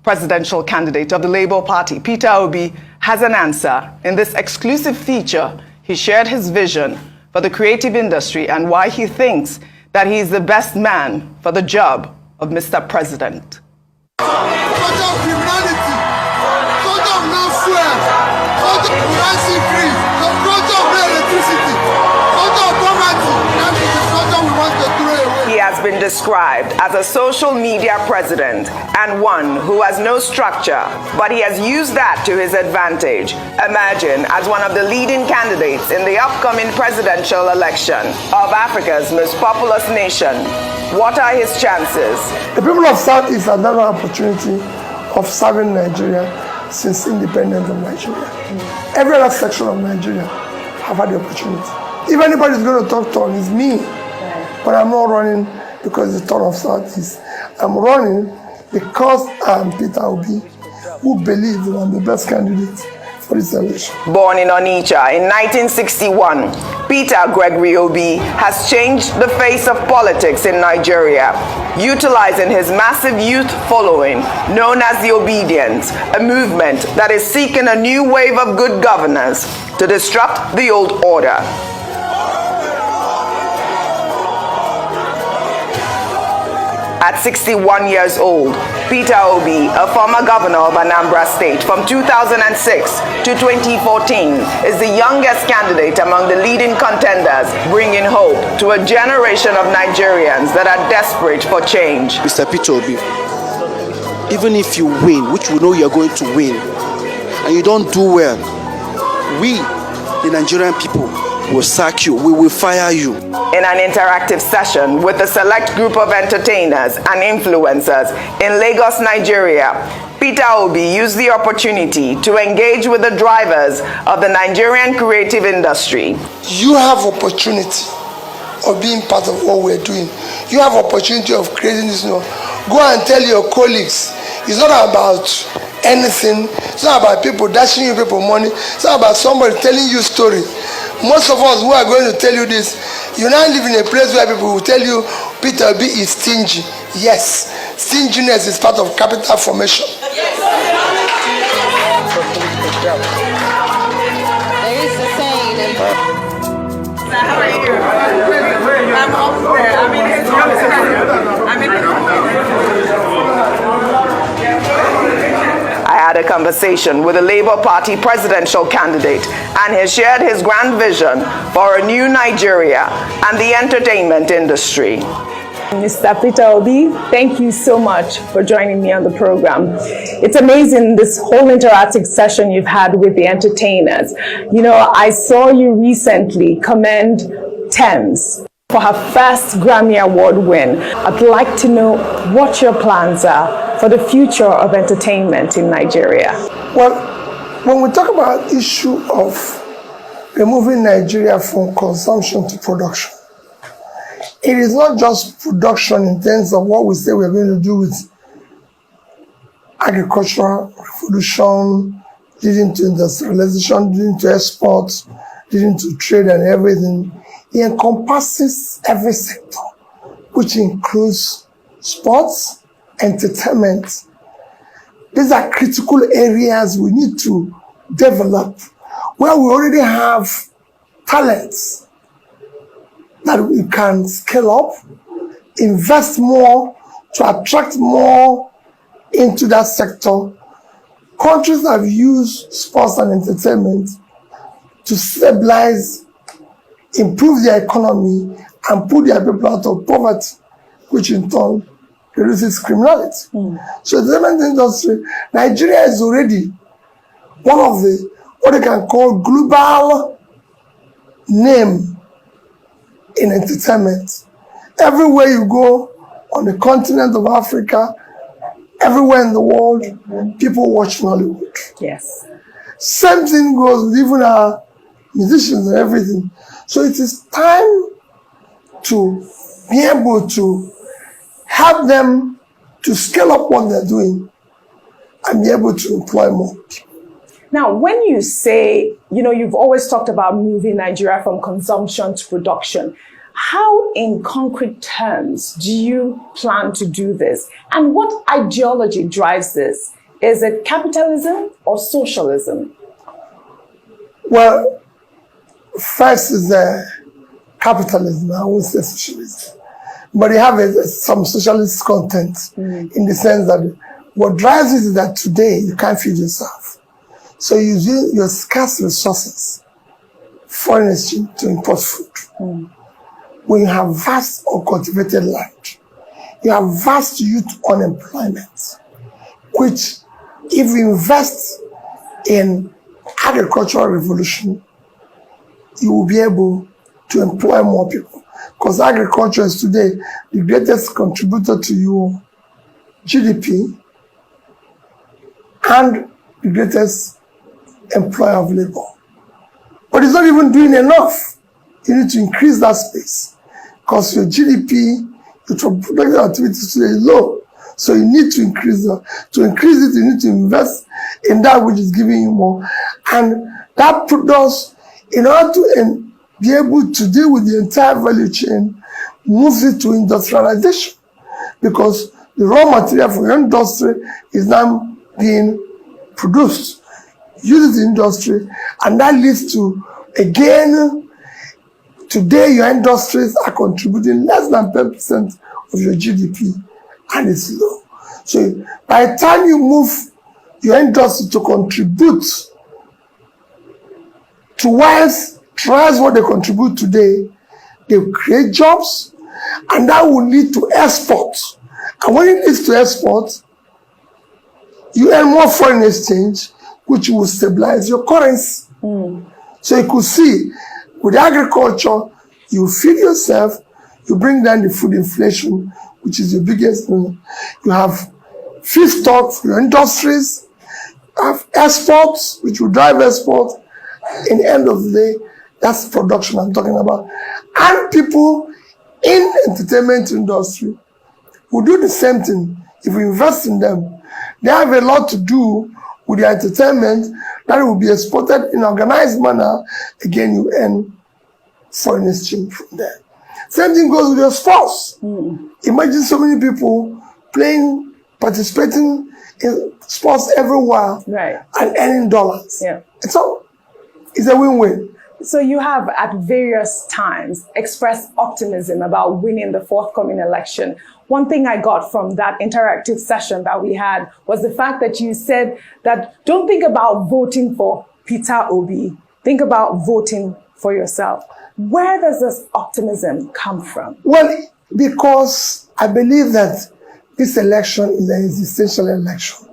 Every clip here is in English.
presidential candidate of the Labour Party, Peter Obi, has an answer. In this exclusive feature, he shared his vision for the creative industry and why he thinks that he is the best man for the job of Mr. President. He has been described as a social media president and one who has no structure, but he has used that to his advantage, emerging as one of the leading candidates in the upcoming presidential election of Africa's most populous nation. What are his chances? The people of Southeast have had an opportunity of serving Nigeria since independence of Nigeria. Every other section of Nigeria have had the opportunity. If anybody is going to talk to, it's me. But I'm not running because it's the turn of Southeast. I'm running because I'm Peter Obi, who believes that I'm the best candidate for this election. Born in Onitsha in 1961, Peter Gregory Obi has changed the face of politics in Nigeria, utilizing his massive youth following, known as the Obedience, a movement that is seeking a new wave of good governance to disrupt the old order. At 61 years old, Peter Obi, a former governor of Anambra State from 2006 to 2014, is the youngest candidate among the leading contenders, bringing hope to a generation of Nigerians that are desperate for change. Mr. Peter Obi, even if you win, which we know you're going to win, and you don't do well, we, the Nigerian people, will sack you, we will fire you. In an interactive session with a select group of entertainers and influencers in Lagos, Nigeria, Peter Obi used the opportunity to engage with the drivers of the Nigerian creative industry. You have opportunity of being part of what we're doing. You have opportunity of creating this. Go and tell your colleagues. It's not about anything. It's not about people dashing you people money. It's not about somebody telling you a story. Most of us who are going to tell you this, you now live in a place where people will tell you Peter Obi is stingy. Yes, stinginess is part of capital formation. Yes. There is a saying. How are you? I'm up there. I had a conversation with the Labour Party presidential candidate, and he shared his grand vision for a new Nigeria and the entertainment industry. Mr. Peter Obi, thank you so much for joining me on the program. It's amazing, this whole interactive session you've had with the entertainers. You know, I saw you recently commend Tems for her first Grammy Award win. I'd like to know what your plans are for the future of entertainment in Nigeria. Well, when we talk about the issue of removing Nigeria from consumption to production, it is not just production in terms of what we say we're going to do with agricultural revolution, leading to industrialization, leading to exports, leading to trade and everything. It encompasses every sector, which includes sports, entertainment. These are critical areas we need to develop, where we already have talents that we can scale up, invest more to attract more into that sector. Countries have used sports and entertainment to stabilize, improve their economy, and put their people out of poverty, which in turn reduces criminality. So the entertainment industry, Nigeria is already one of the, what they can call global name in entertainment. Everywhere you go on the continent of Africa, everywhere in the world, people watch Nollywood. Yes. Same thing goes with even our musicians and everything. So it is time to be able to help them to scale up what they're doing and be able to employ more people. Now, when you say, you know, you've always talked about moving Nigeria from consumption to production, How, in concrete terms, do you plan to do this? And what ideology drives this? Is it capitalism or socialism? Well, first is capitalism, I won't say socialism. But they have some socialist content in the sense that what drives it is that today you can't feed yourself. So you use your scarce resources, foreign exchange, to import food. When you have vast uncultivated land, you have vast youth unemployment, which if you invest in agricultural revolution, you will be able to employ more people. Because agriculture is today the greatest contributor to your GDP and the greatest employer of labor. But it's not even doing enough. You need to increase that space because your GDP, your productive activities today is low. So you need to increase that. To increase it, you need to invest in that which is giving you more. And that produce, in order to be able to deal with the entire value chain, moves it to industrialization. Because the raw material for your industry is now being produced. Use it in industry, and that leads to, again, today your industries are contributing less than 10% of your GDP, and it's low. So by the time you move your industry to contribute towards what they contribute today, they create jobs, and that will lead to export. And when it leads to export, you earn more foreign exchange, which will stabilize your currency. So you could see, with agriculture, you feed yourself, you bring down the food inflation, which is your biggest. You have feedstock for your industries, you have exports, which will drive exports. In the end of the day, that's production I'm talking about. And people in the entertainment industry will do the same thing if we invest in them. They have a lot to do with the entertainment that will be exported in organized manner. Again, you earn foreign exchange from there. Same thing goes with your sports. Imagine so many people participating in sports everywhere, and earning dollars. So it's a win-win. So you have at various times expressed optimism about winning the forthcoming election. One thing I got from that interactive session that we had was the fact that you said that don't think about voting for Peter Obi, think about voting for yourself. Where does this optimism come from? Well, because I believe that this election is an existential election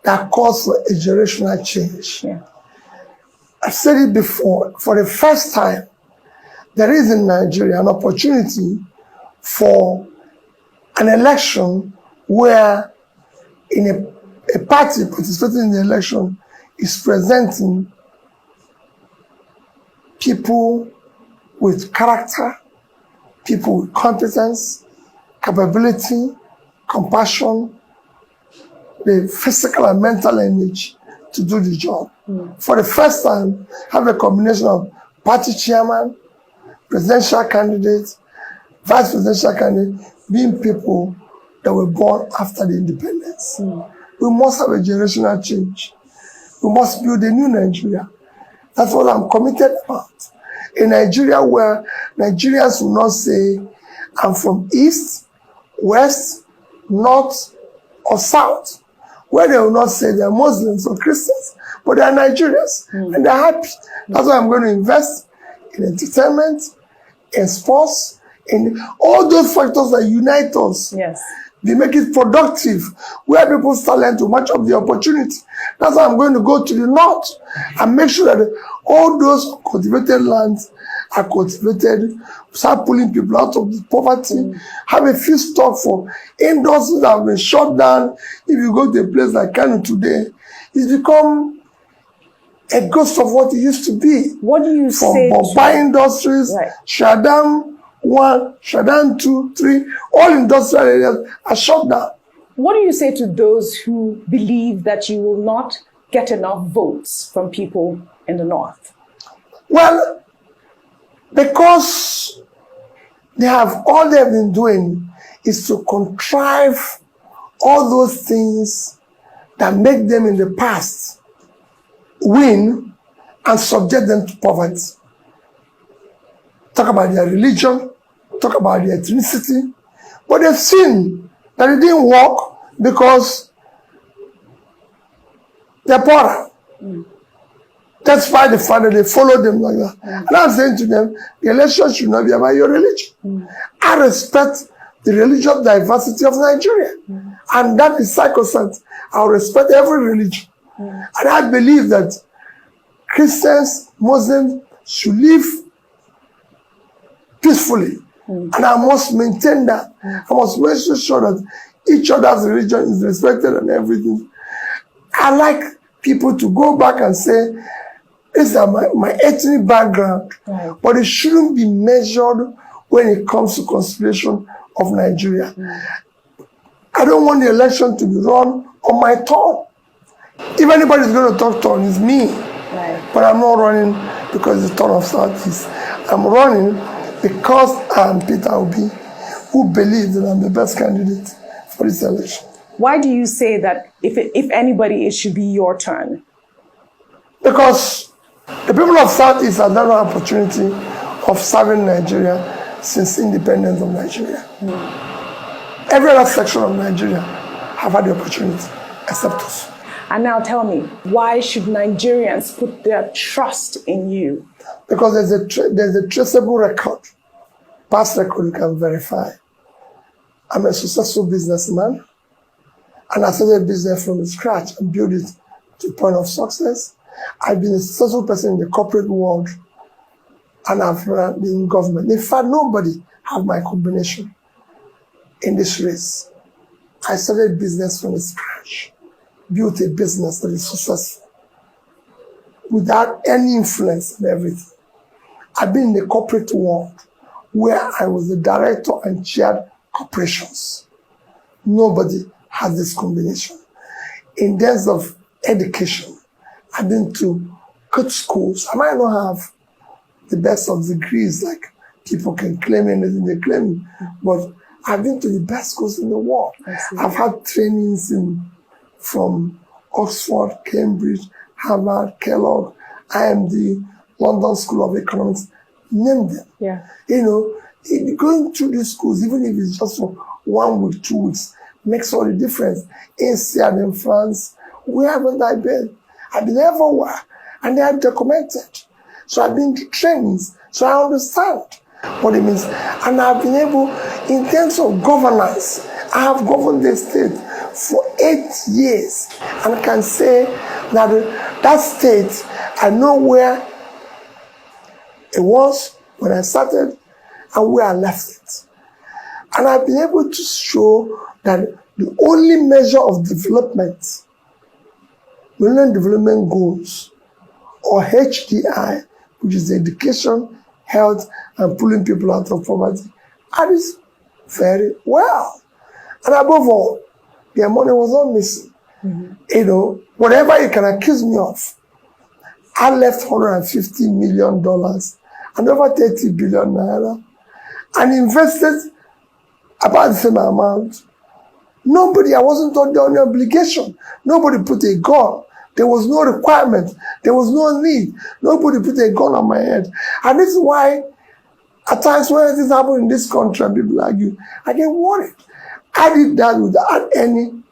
that calls for a generational change. I've said it before, for the first time, there is in Nigeria an opportunity for an election where a party participating in the election is presenting people with character, people with competence, capability, compassion, the physical and mental energy to do the job. For the first time, have a combination of party chairman, presidential candidate, vice presidential candidate, being people that were born after the independence. We must have a generational change. We must build a new Nigeria. That's what I'm committed about. A Nigeria where Nigerians will not say, I'm from East, West, North, or South. Where they will not say they're Muslims or Christians, but they are Nigerians, and they're happy. That's why I'm going to invest in entertainment, in sports, in all those factors that unite us. They make it productive, where people start learning to match up the opportunity. That's why I'm going to go to the north and make sure that all those cultivated lands are cultivated, start pulling people out of the poverty, have a few stock for industries that have been shut down. If you go to a place like Kano today, it's become a ghost of what it used to be. What do you say? From Bombay Industries, Shadam 1, Shadam 2, 3, all industrial areas are shut down. What do you say to those who believe that you will not get enough votes from people in the north? Well, because all they've been doing is to contrive all those things that make them in the past win and subject them to poverty. Talk about their religion, talk about their ethnicity, but they've seen that it didn't work because they're poorer. That's why the fact that they follow them like that. And I'm saying to them, the election should not be about your religion. I respect the religious diversity of Nigeria. And that is sacrosanct. I respect every religion. And I believe that Christians, Muslims should live peacefully. And I must maintain that. I must make sure that each other's religion is respected and everything. I like people to go back and say, this is my ethnic background, but it shouldn't be measured when it comes to consideration of Nigeria. I don't want the election to be run on my turn. If anybody's going to talk turn, it's me. But I'm not running because it's the turn of Southeast. I'm running because I'm Peter Obi, who believes that I'm the best candidate for this election. Why do you say that if anybody, it should be your turn? Because the people of Southeast have never had an opportunity of serving Nigeria since independence of Nigeria. Every other section of Nigeria have had the opportunity, except us. And now tell me, why should Nigerians put their trust in you? Because there's a traceable record, past record you can verify. I'm a successful businessman, and I started a business from scratch and built it to a point of success. I've been a successful person in the corporate world, and I've been in government. In fact, nobody have my combination in this race. I started business from scratch, built a business that is successful without any influence and everything. I've been in the corporate world where I was the director and chaired operations. Nobody has this combination. In terms of education, I've been to good schools. I might not have the best of degrees, like people can claim anything they claim, but I've been to the best schools in the world. I've had trainings from Oxford, Cambridge, Harvard, Kellogg, IMD, London School of Economics, name them. You know, going through these schools, even if it's just for 1 week, 2 weeks, makes all the difference. In Seattle, in France, where haven't I been? I've been everywhere, and they are documented. So I've been to trainings, so I understand what it means. And I've been able, in terms of governance, I have governed the state for 8 years, and I can say that that state, I know where it was when I started and where I left it. And I've been able to show that the only measure of development, Millennium Development Goals, or HDI, which is education, health, and pulling people out of poverty, are this very well. And above all, their money was not missing. You know, whatever you can accuse me of, I left $150 million and over 30 billion naira and invested about the same amount. Nobody, I wasn't under any obligation. Nobody put a gun. There was no requirement. There was no need. Nobody put a gun on my head. And this is why, at times when this happens in this country and people argue, I get worried. I did that without any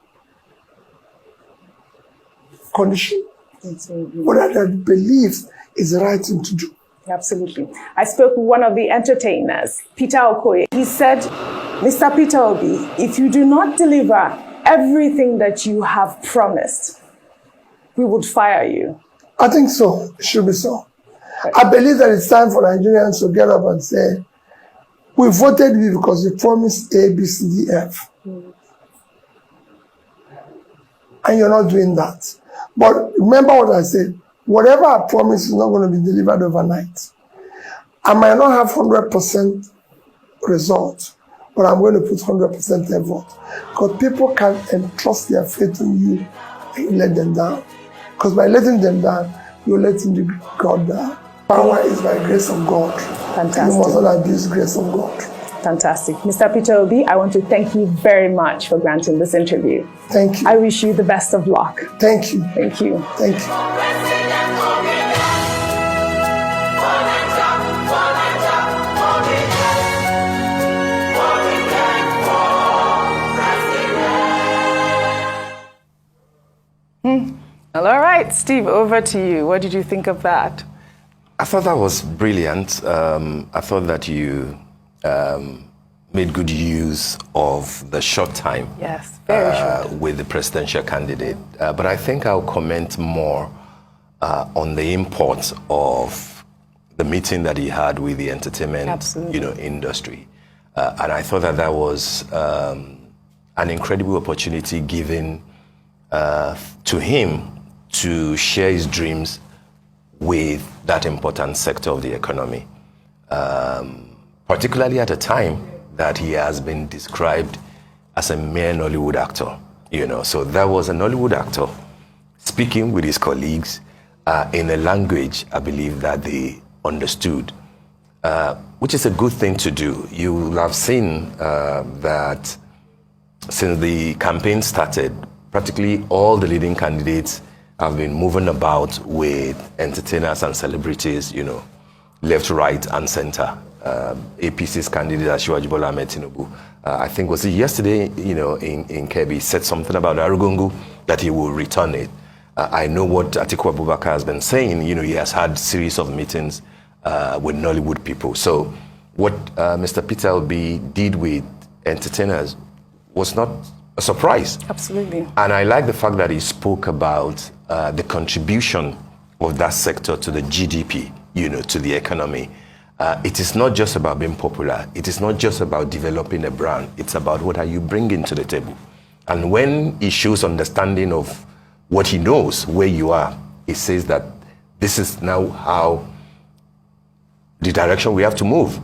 condition. But I believe is the right thing to do. Absolutely. I spoke with one of the entertainers, Peter Okoye. He said, Mr. Peter Obi, if you do not deliver everything that you have promised, we would fire you. I think so. It should be so. I believe that it's time for Nigerians to get up and say, we voted you because you promised A, B, C, D, F. And you're not doing that. But remember what I said. Whatever I promise is not going to be delivered overnight. I might not have 100% result, but I'm going to put 100% effort. Because people can entrust their faith in you and you let them down. Because by letting them down, you're letting God down. Power is by grace of God. Fantastic. And you must not abuse grace of God. Fantastic. Mr. Peter Obi, I want to thank you very much for granting this interview. Thank you. I wish you the best of luck. Thank you. Thank you. Thank you. Well, all right, Steve, over to you. What did you think of that? I thought that was brilliant. I thought that you made good use of the short time Yes, very short. with the presidential candidate. But I think I'll comment more on the import of the meeting that he had with the entertainment industry. And I thought that was an incredible opportunity given to him to share his dreams with that important sector of the economy, particularly at a time that he has been described as a mere Nollywood actor. So that was a Nollywood actor speaking with his colleagues in a language I believe that they understood, which is a good thing to do. You will have seen that since the campaign started, practically all the leading candidates have been moving about with entertainers and celebrities, left, right, and center. APC's candidate, Asiwaju Bola Ahmed Tinubu, I think was it yesterday, in Kebbi, said something about Arugungu, that he will return it. I know what Atiku Abubakar has been saying. He has had series of meetings with Nollywood people. So what Mr. Peter Obi did with entertainers was not a surprise. Absolutely. And I like the fact that he spoke about the contribution of that sector to the GDP, to the economy. It is not just about being popular. It is not just about developing a brand. It's about what are you bringing to the table. And when he shows understanding of what he knows, where you are, he says that this is now how the direction we have to move.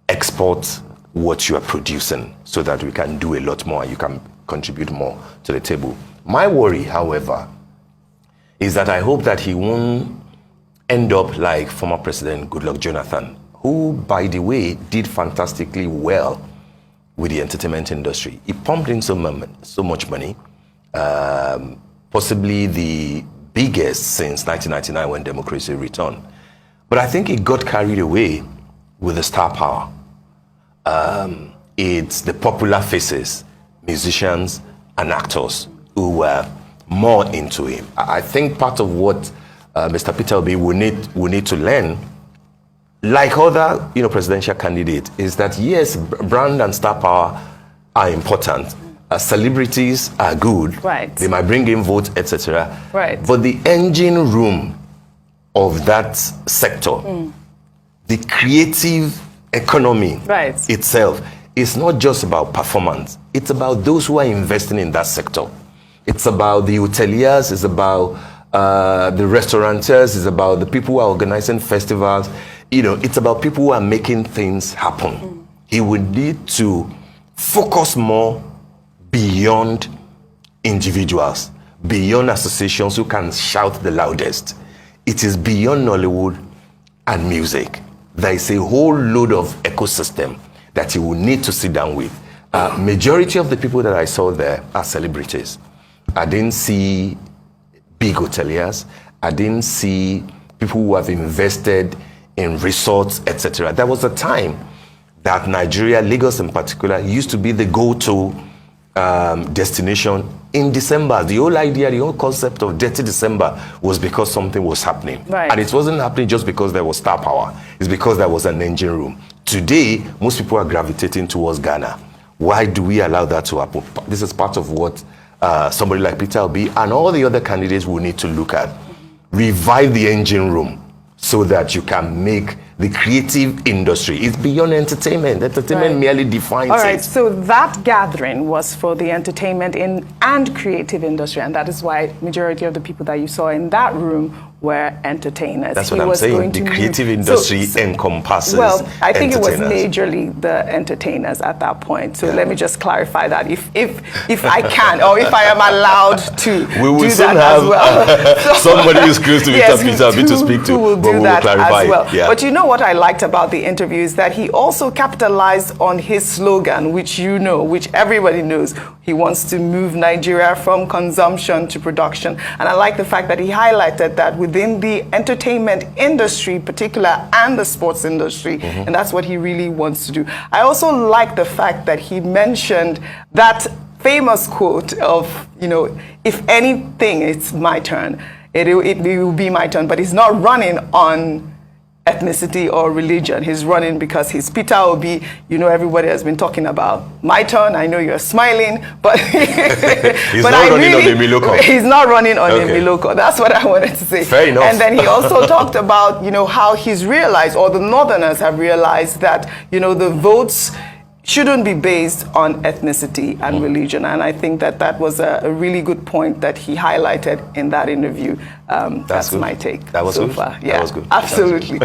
Export what you are producing so that we can do a lot more and you can contribute more to the table. My worry, however, is that I hope that he won't end up like former President Goodluck Jonathan, who, by the way, did fantastically well with the entertainment industry. He pumped in so much money, possibly the biggest since 1999 when democracy returned. But I think he got carried away with the star power. It's the popular faces, musicians and actors who were more into him. I think part of what Mr. Peter Obi will need to learn, like other presidential candidates, is that yes, brand and star power are important. Celebrities are good. Right. They might bring in votes, etc. Right. But the engine room of that sector, the creative economy itself, is not just about performance. It's about those who are investing in that sector. It's about the hoteliers, it's about the restaurateurs, it's about the people who are organizing festivals. It's about people who are making things happen. He would need to focus more beyond individuals, beyond associations who can shout the loudest. It is beyond Nollywood and music. There is a whole load of ecosystem that he will need to sit down with. Majority of the people that I saw there are celebrities. I didn't see big hoteliers. I didn't see people who have invested in resorts, etc. There was a time that Nigeria, Lagos in particular, used to be the go-to destination in December. The whole idea, the whole concept of Dirty December was because something was happening. Right. And it wasn't happening just because there was star power. It's because there was an engine room. Today, most people are gravitating towards Ghana. Why do we allow that to happen? This is part of what somebody like Peter Obi and all the other candidates will need to look at. Revive the engine room so that you can make the creative industry. It's beyond entertainment. Entertainment merely defines it. All right, so that gathering was for the entertainment and creative industry, and that is why majority of the people that you saw in that room were entertainers. That's what I'm saying. The creative industry encompasses Well, I think it was entertainers. majorly the entertainers at that point. So let me just clarify that, if I can, or if I am allowed to We will do soon that have as well. somebody who's close to Mr. Peter Obi to speak to, who will but do we will that clarify as well. it. Yeah. But know what I liked about the interview is that he also capitalized on his slogan, which you know, which everybody knows. He wants to move Nigeria from consumption to production. And I like the fact that he highlighted that within the entertainment industry, particular, and the sports industry, and that's what he really wants to do. I also like the fact that he mentioned that famous quote of, you know, if anything, it's my turn. It will be my turn, but he's not running on ethnicity or religion. He's running because he's Peter Obi. You know, everybody has been talking about my turn. I know you're smiling, but he's not running on Emiloko. He's not running on Emiloko. That's what I wanted to say. Fair enough. And then he also talked about, you know, how he's realized, or the Northerners have realized that, you know, the votes shouldn't be based on ethnicity and religion. And I think that that was a really good point that he highlighted in that interview. That's my take. That was so good. far. Yeah, that was good. Absolutely.